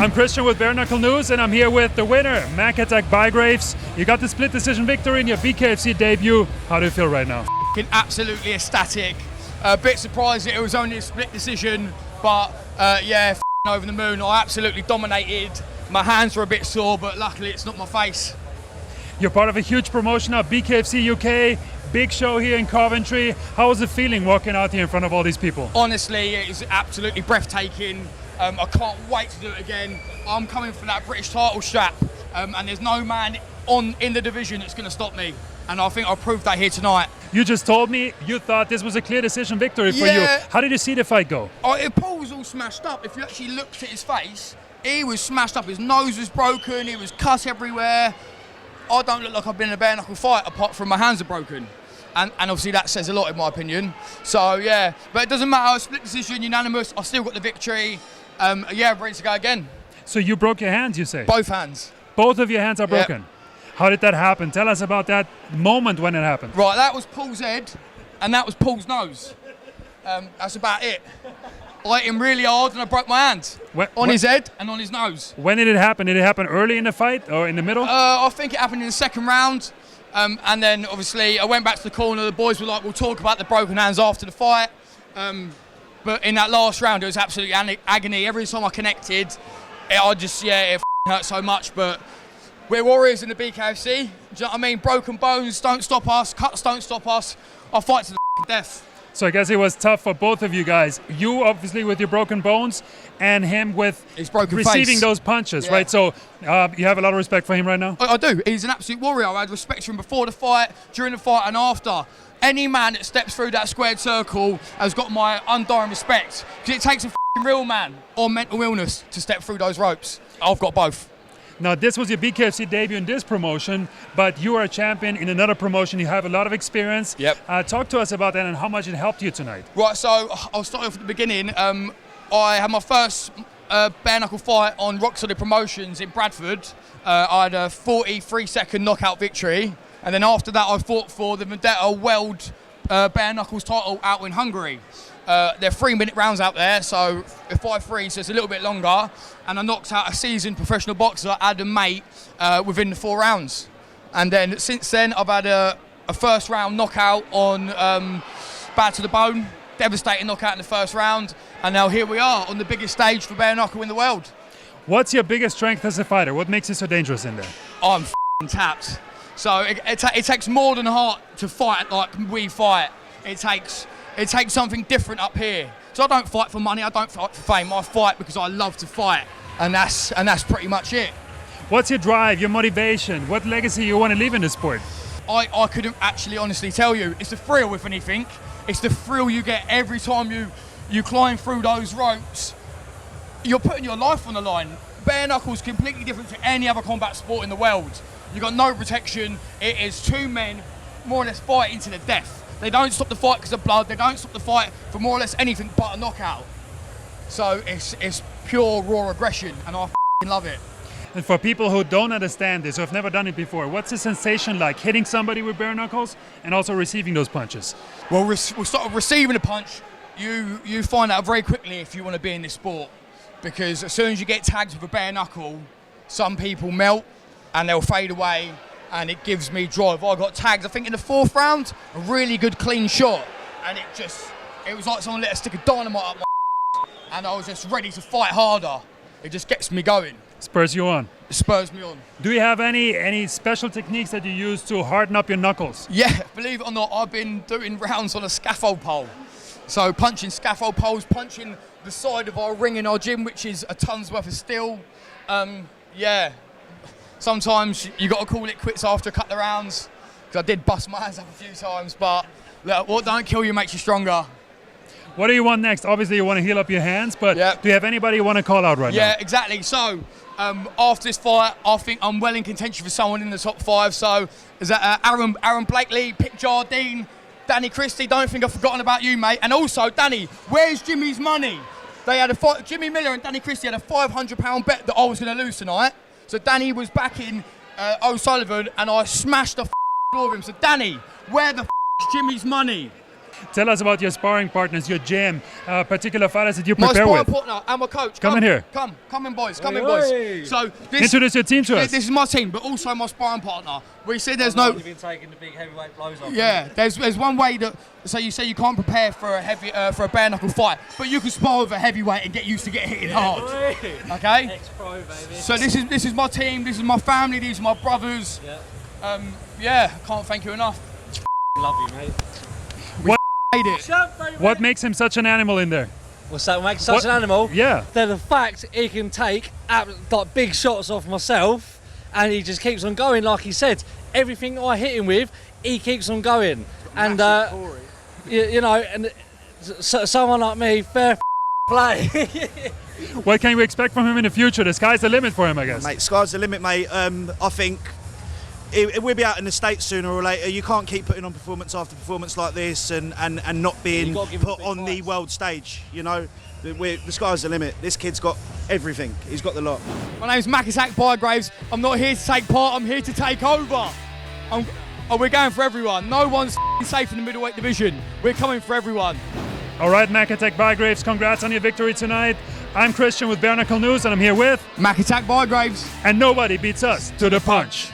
I'm Christian with Bare Knuckle News, and I'm here with the winner, Attack Bygraves. You got the split decision victory in your BKFC debut. How do you feel right now? Absolutely ecstatic. A bit surprised that it was only a split decision, but yeah, over the moon. I absolutely dominated. My hands were a bit sore, but luckily it's not my face. You're part of a huge promotion of BKFC UK, big show here in Coventry. How was it feeling walking out here in front of all these people? Honestly, it is absolutely breathtaking. I can't wait to do it again. I'm coming for that British title strap, and there's no man in the division that's going to stop me. And I think I'll prove that here tonight. You just told me you thought this was a clear decision victory for you. How did you see the fight go? Paul was all smashed up. If you actually looked at his face, he was smashed up. His nose was broken. He was cut everywhere. I don't look like I've been in a bare knuckle fight apart from my hands are broken. And obviously that says a lot in my opinion. So yeah, but it doesn't matter. Split decision, unanimous. I still got the victory. Yeah, ready to go again. So you broke your hands, you say? Both hands. Both of your hands are broken? Yep. How did that happen? Tell us about that moment when it happened. Right, that was Paul's head and that was Paul's nose. That's about it. I hit him really hard and I broke my hand on his head and on his nose. When did it happen? Did it happen early in the fight or in the middle? I think it happened in the second round. And then obviously I went back to the corner. The boys were like, we'll talk about the broken hands after the fight. But in that last round, it was absolutely agony. Every time I connected, it hurt so much. But we're warriors in the BKFC. Do you know what I mean? Broken bones don't stop us. Cuts don't stop us. I'll fight to the death. So I guess it was tough for both of you guys. You obviously with your broken bones, and him with his broken receiving face. Those punches, right? So you have a lot of respect for him right now? I do. He's an absolute warrior. I had respect for him before the fight, during the fight, and after. Any man that steps through that squared circle has got my undying respect. Because it takes a real man or mental illness to step through those ropes. I've got both. Now, this was your BKFC debut in this promotion, but you are a champion in another promotion. You have a lot of experience. Yep. Talk to us about that and how much it helped you tonight. Right, so I'll start off at the beginning. I had my first bare knuckle fight on Rock Solid Promotions in Bradford. I had a 43-second knockout victory. And then after that, I fought for the Vendetta World Bare Knuckles title out in Hungary. They're 3-minute rounds out there, so 5-3, so it's a little bit longer. And I knocked out a seasoned professional boxer, Adam Mate, within the 4 rounds. And then since then, I've had a first round knockout on Bad to the Bone, devastating knockout in the first round. And now here we are on the biggest stage for bare knuckle in the world. What's your biggest strength as a fighter? What makes you so dangerous in there? I'm tapped. So it takes more than heart to fight like we fight. It takes something different up here. So I don't fight for money, I don't fight for fame, I fight because I love to fight. And that's pretty much it. What's your drive, your motivation? What legacy you want to leave in this sport? I couldn't actually honestly tell you. It's the thrill, if anything. It's the thrill you get every time you climb through those ropes. You're putting your life on the line. Bare knuckles completely different to any other combat sport in the world. You've got no protection. It is 2 men more or less fighting to the death. They don't stop the fight because of blood. They don't stop the fight for more or less anything but a knockout. So it's pure raw aggression, and I love it. And for people who don't understand this, or have never done it before, what's the sensation like hitting somebody with bare knuckles and also receiving those punches? Well, we'll start receiving a punch. You find out very quickly if you want to be in this sport, because as soon as you get tagged with a bare knuckle, some people melt and they'll fade away, and it gives me drive. I got tagged, I think in the 4th round, a really good clean shot, and it was like someone lit a stick of dynamite up my and I was just ready to fight harder. It just gets me going. Spurs you on. It spurs me on. Do you have any special techniques that you use to harden up your knuckles? Yeah, believe it or not, I've been doing rounds on a scaffold pole. So punching scaffold poles, punching the side of our ring in our gym, which is a ton's worth of steel. Yeah. Sometimes you got to call it quits after a couple of rounds, because I did bust my hands up a few times, but look, what don't kill you makes you stronger. What do you want next? Obviously you want to heal up your hands, but do you have anybody you want to call out right now? Yeah, exactly. So after this fight, I think I'm well in contention for someone in the top 5. So is that Aaron Blakely, Pitt Jardine, Danny Christie. Don't think I've forgotten about you, mate. And also, Danny, where's Jimmy's money? They had Jimmy Miller and Danny Christie had a £500 bet that I was going to lose tonight. So Danny was backing O'Sullivan, and I smashed the floor of him. So Danny, where the is Jimmy's money? Tell us about your sparring partners, your gym, particular fighters that you My prepare sparring with. partner and my coach. Come in here. Come in, boys. Come in, boys. So Introduce your team to us. This is my team, but also my sparring partner. We said there's You've been taking the big heavyweight blows off. Yeah, there's one way that. So you say you can't prepare for a bare knuckle fight, but you can spar with a heavyweight and get used to getting hit hard. Okay. Ex-pro, baby. So this is my team. This is my family. These are my brothers. Yeah. Yeah, can't thank you enough. Love you, mate. Made it. What makes him such an animal in there? What's that make such an animal? Yeah. They're the fact he can take like big shots off myself, and he just keeps on going. Like he said, everything I hit him with, he keeps on going. And you know, and someone like me, fair play. What can we expect from him in the future? The sky's the limit for him, I guess. Mate, sky's the limit, mate. I think we'll be out in the States sooner or later. You can't keep putting on performance after performance like this and not being put on the world stage, you know. The sky's the limit. This kid's got everything. He's got the lot. My name's Attack Bygraves. I'm not here to take part, I'm here to take over. We're going for everyone. No one's safe in the middleweight division. We're coming for everyone. All right, Attack Bygraves, congrats on your victory tonight. I'm Christian with Bare Knuckle News, and I'm here with... Attack Bygraves. And nobody beats us to the punch.